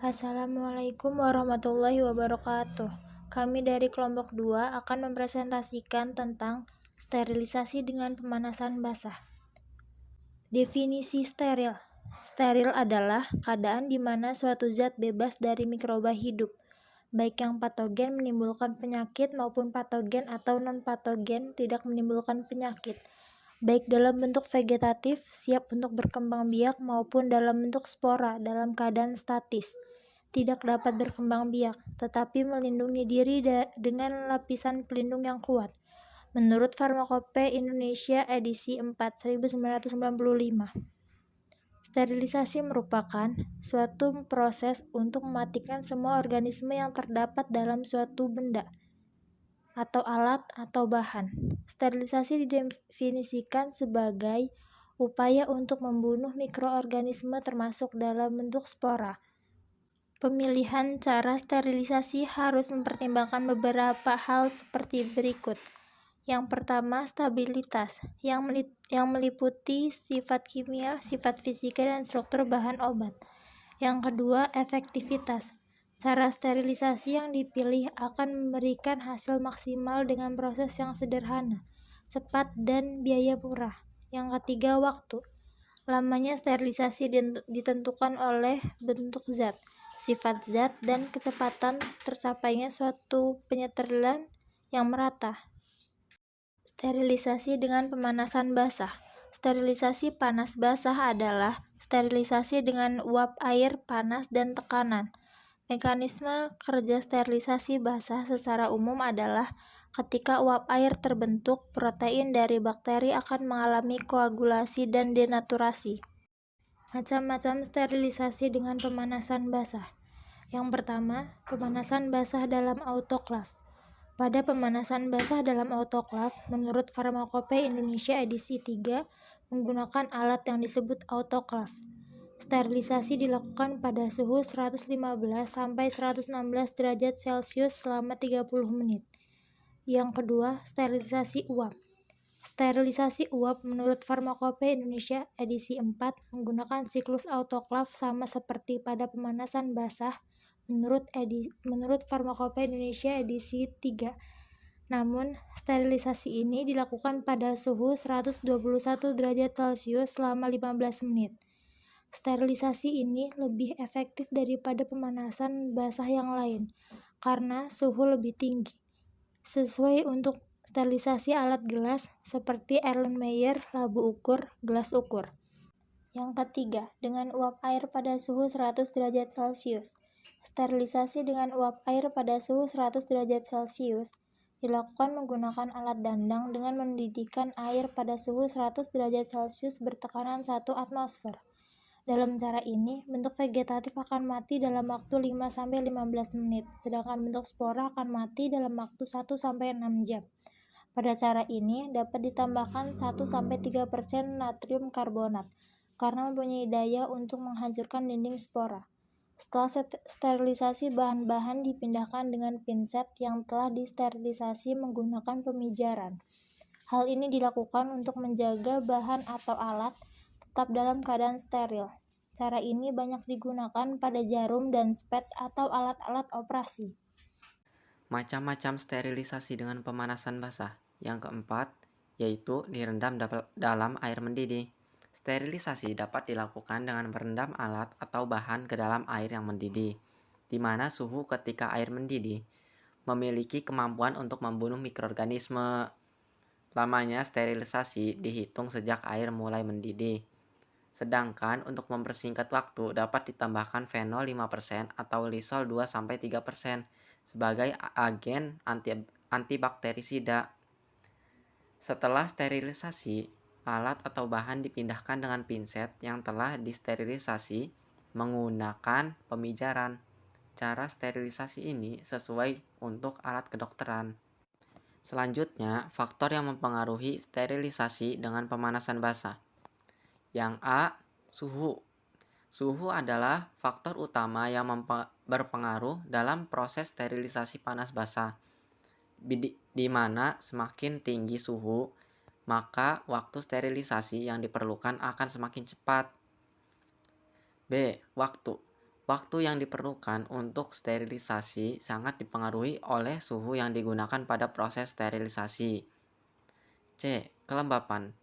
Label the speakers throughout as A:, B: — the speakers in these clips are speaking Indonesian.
A: Assalamualaikum warahmatullahi wabarakatuh. Kami dari kelompok 2 akan mempresentasikan tentang sterilisasi dengan pemanasan basah. Definisi steril. Steril adalah keadaan di mana suatu zat bebas dari mikroba hidup, baik yang patogen menimbulkan penyakit maupun patogen atau non-patogen tidak menimbulkan penyakit, baik dalam bentuk vegetatif siap untuk berkembang biak maupun dalam bentuk spora dalam keadaan statis tidak dapat berkembang biak, tetapi melindungi diri dengan lapisan pelindung yang kuat. Menurut Farmakope Indonesia edisi 4, 1995. Sterilisasi merupakan suatu proses untuk mematikan semua organisme yang terdapat dalam suatu benda atau alat atau bahan. Sterilisasi didefinisikan sebagai upaya untuk membunuh mikroorganisme termasuk dalam bentuk spora. Pemilihan cara sterilisasi harus mempertimbangkan beberapa hal seperti berikut. Yang pertama, stabilitas, yang meliputi sifat kimia, sifat fisika, dan struktur bahan obat. Yang kedua, efektivitas. Cara sterilisasi yang dipilih akan memberikan hasil maksimal dengan proses yang sederhana, cepat, dan biaya murah. Yang ketiga, waktu. Lamanya sterilisasi ditentukan oleh bentuk zat, sifat zat, dan kecepatan tercapainya suatu penyertelan yang merata. Sterilisasi dengan pemanasan basah. Sterilisasi panas basah adalah sterilisasi dengan uap air panas dan tekanan. Mekanisme kerja sterilisasi basah secara umum adalah ketika uap air terbentuk, protein dari bakteri akan mengalami koagulasi dan denaturasi. Macam-macam sterilisasi dengan pemanasan basah. Yang pertama, pemanasan basah dalam autoklav. Pada pemanasan basah dalam autoklav, menurut Farmakope Indonesia edisi 3, menggunakan alat yang disebut autoklav. Sterilisasi dilakukan pada suhu 115 sampai 116 derajat Celcius selama 30 menit. Yang kedua, sterilisasi uap. Sterilisasi uap menurut Farmakope Indonesia edisi 4 menggunakan siklus autoklav sama seperti pada pemanasan basah menurut Farmakope Indonesia edisi 3. Namun, sterilisasi ini dilakukan pada suhu 121 derajat Celcius selama 15 menit. Sterilisasi ini lebih efektif daripada pemanasan basah yang lain karena suhu lebih tinggi. Sesuai untuk sterilisasi alat gelas seperti Erlenmeyer, labu ukur, gelas ukur. Yang ketiga, dengan uap air pada suhu 100 derajat Celcius. Sterilisasi dengan uap air pada suhu 100 derajat Celcius dilakukan menggunakan alat dandang dengan mendidihkan air pada suhu 100 derajat Celcius bertekanan 1 atmosfer. Dalam cara ini, bentuk vegetatif akan mati dalam waktu 5-15 menit, sedangkan bentuk spora akan mati dalam waktu 1-6 jam. Pada cara ini, dapat ditambahkan 1-3% natrium karbonat, karena mempunyai daya untuk menghancurkan dinding spora. Setelah sterilisasi, bahan-bahan dipindahkan dengan pinset yang telah disterilisasi menggunakan pemijaran. Hal ini dilakukan untuk menjaga bahan atau alat tetap dalam keadaan steril. Cara ini banyak digunakan pada jarum dan spet atau alat-alat operasi.
B: Macam-macam sterilisasi dengan pemanasan basah. Yang keempat, yaitu direndam dalam air mendidih. Sterilisasi dapat dilakukan dengan merendam alat atau bahan ke dalam air yang mendidih, di mana suhu ketika air mendidih memiliki kemampuan untuk membunuh mikroorganisme. Lamanya sterilisasi dihitung sejak air mulai mendidih. Sedangkan untuk mempersingkat waktu dapat ditambahkan fenol 5% atau lisol 2-3% sebagai agen antibakterisida. Setelah sterilisasi, alat atau bahan dipindahkan dengan pinset yang telah disterilisasi menggunakan pemijaran. Cara sterilisasi ini sesuai untuk alat kedokteran. Selanjutnya, faktor yang mempengaruhi sterilisasi dengan pemanasan basah. Yang A. Suhu. Suhu adalah faktor utama yang berpengaruh dalam proses sterilisasi panas basah, di mana semakin tinggi suhu, maka waktu sterilisasi yang diperlukan akan semakin cepat. B. Waktu. Waktu yang diperlukan untuk sterilisasi sangat dipengaruhi oleh suhu yang digunakan pada proses sterilisasi. C. Kelembapan.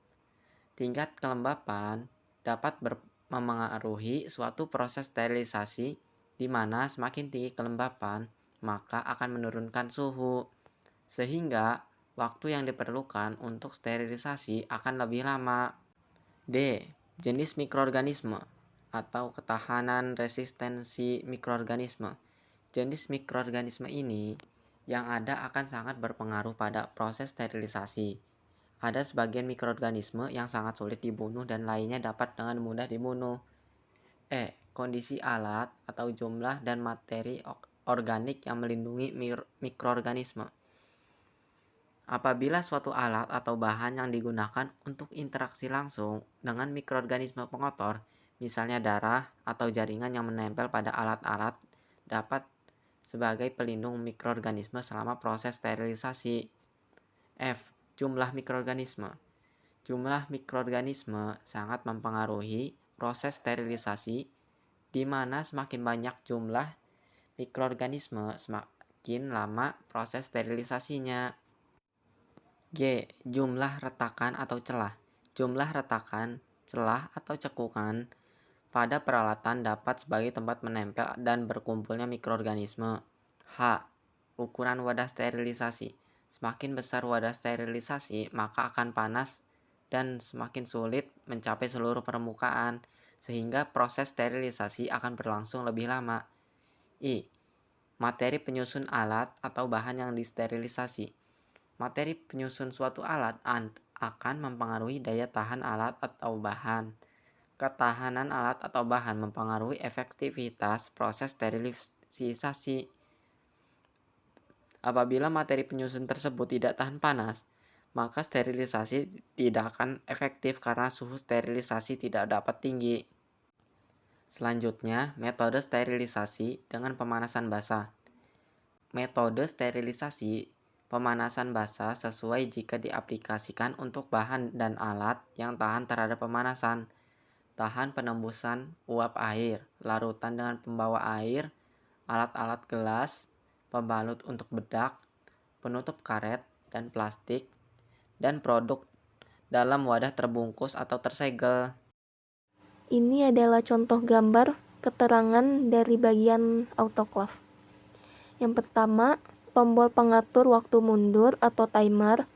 B: Tingkat kelembapan dapat memengaruhi suatu proses sterilisasi di mana semakin tinggi kelembapan, maka akan menurunkan suhu, sehingga waktu yang diperlukan untuk sterilisasi akan lebih lama. D. Jenis mikroorganisme atau ketahanan resistensi mikroorganisme. Jenis mikroorganisme ini yang ada akan sangat berpengaruh pada proses sterilisasi. Ada sebagian mikroorganisme yang sangat sulit dibunuh dan lainnya dapat dengan mudah dibunuh. E. Kondisi alat atau jumlah dan materi organik yang melindungi mikroorganisme. Apabila suatu alat atau bahan yang digunakan untuk interaksi langsung dengan mikroorganisme pengotor, misalnya darah atau jaringan yang menempel pada alat-alat, dapat sebagai pelindung mikroorganisme selama proses sterilisasi. F. Jumlah mikroorganisme. Jumlah mikroorganisme sangat mempengaruhi proses sterilisasi, di mana semakin banyak jumlah mikroorganisme, semakin lama proses sterilisasinya. G. Jumlah retakan atau celah. Jumlah retakan, celah atau cekukan pada peralatan dapat sebagai tempat menempel dan berkumpulnya mikroorganisme. H. Ukuran wadah sterilisasi. Semakin besar wadah sterilisasi, maka akan panas dan semakin sulit mencapai seluruh permukaan, sehingga proses sterilisasi akan berlangsung lebih lama. I. Materi penyusun alat atau bahan yang disterilisasi. Materi penyusun suatu alat akan mempengaruhi daya tahan alat atau bahan. Ketahanan alat atau bahan mempengaruhi efektivitas proses sterilisasi. Apabila materi penyusun tersebut tidak tahan panas, maka sterilisasi tidak akan efektif karena suhu sterilisasi tidak dapat tinggi. Selanjutnya, metode sterilisasi dengan pemanasan basah. Metode sterilisasi pemanasan basah sesuai jika diaplikasikan untuk bahan dan alat yang tahan terhadap pemanasan, tahan penembusan uap air, larutan dengan pembawa air, alat-alat gelas, pembalut untuk bedak, penutup karet dan plastik, dan produk dalam wadah terbungkus atau tersegel.
A: Ini adalah contoh gambar keterangan dari bagian autoklaf. Yang pertama, tombol pengatur waktu mundur atau timer.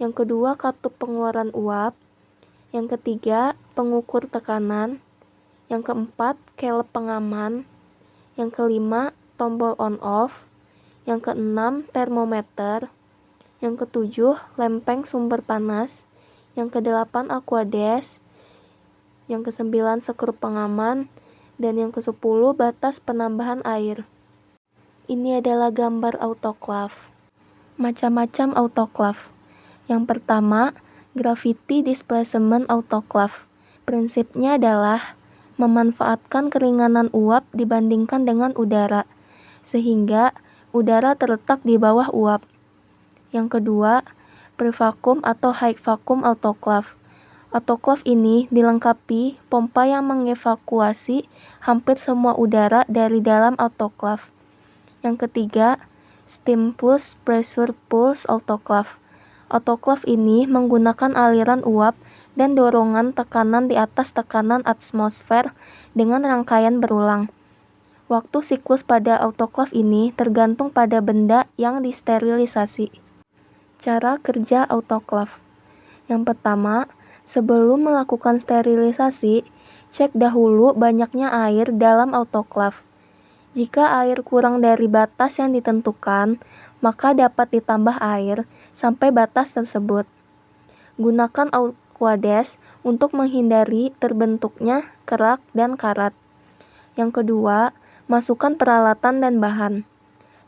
A: Yang kedua, katup pengeluaran uap. Yang ketiga, pengukur tekanan. Yang keempat, kelep pengaman. Yang kelima, tombol on-off. Yang keenam, termometer. Yang ketujuh, lempeng sumber panas. Yang kedelapan, aquades. Yang kesembilan, skrup pengaman. Dan yang kesepuluh, batas penambahan air. Ini adalah gambar autoklaf. Macam-macam autoklaf. Yang pertama, gravity displacement autoklaf. Prinsipnya adalah memanfaatkan keringanan uap dibandingkan dengan udara, sehingga udara terletak di bawah uap. Yang kedua, pre-vacuum atau high vacuum autoklaf. Autoklaf ini dilengkapi pompa yang mengevakuasi hampir semua udara dari dalam autoklaf. Yang ketiga, steam plus pressure pulse autoklaf. Autoklaf ini menggunakan aliran uap dan dorongan tekanan di atas tekanan atmosfer dengan rangkaian berulang. Waktu siklus pada autoklaf ini tergantung pada benda yang disterilisasi. Cara kerja autoklaf. Yang pertama, sebelum melakukan sterilisasi, cek dahulu banyaknya air dalam autoklaf. Jika air kurang dari batas yang ditentukan, maka dapat ditambah air sampai batas tersebut. Gunakan aquades untuk menghindari terbentuknya kerak dan karat. Yang kedua, masukkan peralatan dan bahan.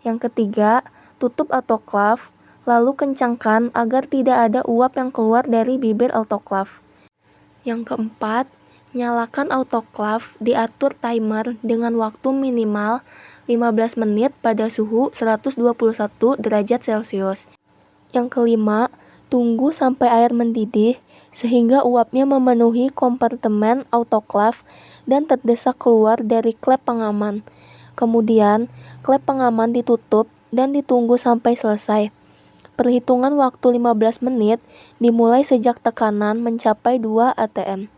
A: Yang ketiga, tutup autoklaf, lalu kencangkan agar tidak ada uap yang keluar dari bibir autoklaf. Yang keempat, nyalakan autoklaf, diatur timer dengan waktu minimal 15 menit pada suhu 121 derajat Celcius. Yang kelima, tunggu sampai air mendidih sehingga uapnya memenuhi kompartemen autoklaf
C: dan terdesak keluar dari klep pengaman. Kemudian, klep pengaman ditutup dan ditunggu sampai selesai. Perhitungan waktu 15 menit dimulai sejak tekanan mencapai 2 atm.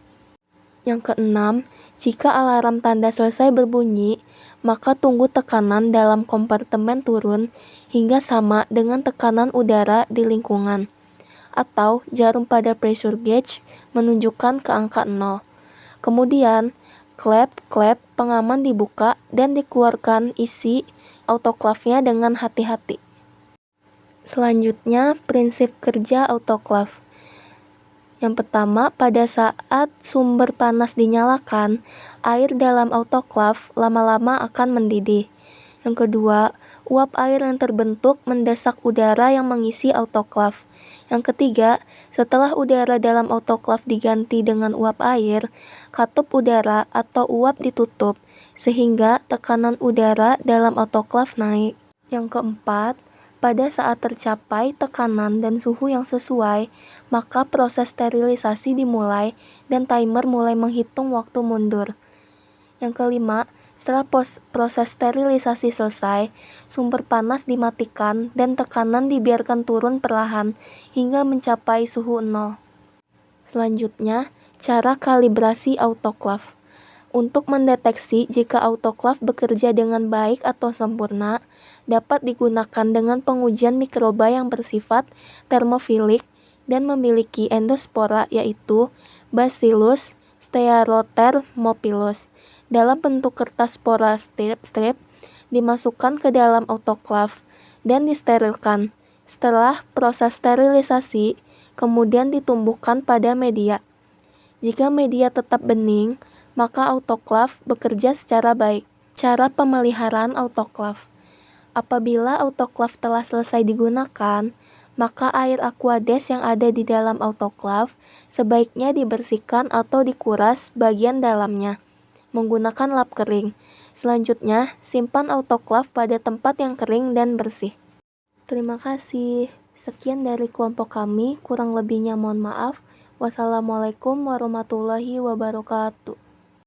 C: Yang keenam, jika alarm tanda selesai berbunyi, maka tunggu tekanan dalam kompartemen turun hingga sama dengan tekanan udara di lingkungan, atau jarum pada pressure gauge menunjukkan ke angka 0. Kemudian, klep pengaman dibuka dan dikeluarkan isi autoclave-nya dengan hati-hati. Selanjutnya, prinsip kerja autoclave. Yang pertama, pada saat sumber panas dinyalakan, air dalam autoclave lama-lama akan mendidih. Yang kedua, uap air yang terbentuk mendesak udara yang mengisi autoclave. Yang ketiga, setelah udara dalam autoclave diganti dengan uap air, katup udara atau uap ditutup, sehingga tekanan udara dalam autoclave naik. Yang keempat, pada saat tercapai tekanan dan suhu yang sesuai, maka proses sterilisasi dimulai dan timer mulai menghitung waktu mundur. Yang kelima, setelah proses sterilisasi selesai, sumber panas dimatikan dan tekanan dibiarkan turun perlahan hingga mencapai suhu 0. Selanjutnya, cara kalibrasi autoclave. Untuk mendeteksi jika autoclave bekerja dengan baik atau sempurna, dapat digunakan dengan pengujian mikroba yang bersifat termofilik dan memiliki endospora, yaitu Bacillus stearothermophilus, dalam bentuk kertas spora strip dimasukkan ke dalam autoclave dan disterilkan. Setelah proses sterilisasi, kemudian ditumbuhkan pada media. Jika media tetap bening, maka autoclave bekerja secara baik. Cara pemeliharaan autoclave. Apabila autoclave telah selesai digunakan, maka air aquades yang ada di dalam autoclave sebaiknya dibersihkan atau dikuras bagian dalamnya menggunakan lap kering. Selanjutnya, simpan autoclave pada tempat yang kering dan bersih. Terima kasih. Sekian dari kelompok kami, kurang lebihnya mohon maaf. Wassalamualaikum warahmatullahi wabarakatuh.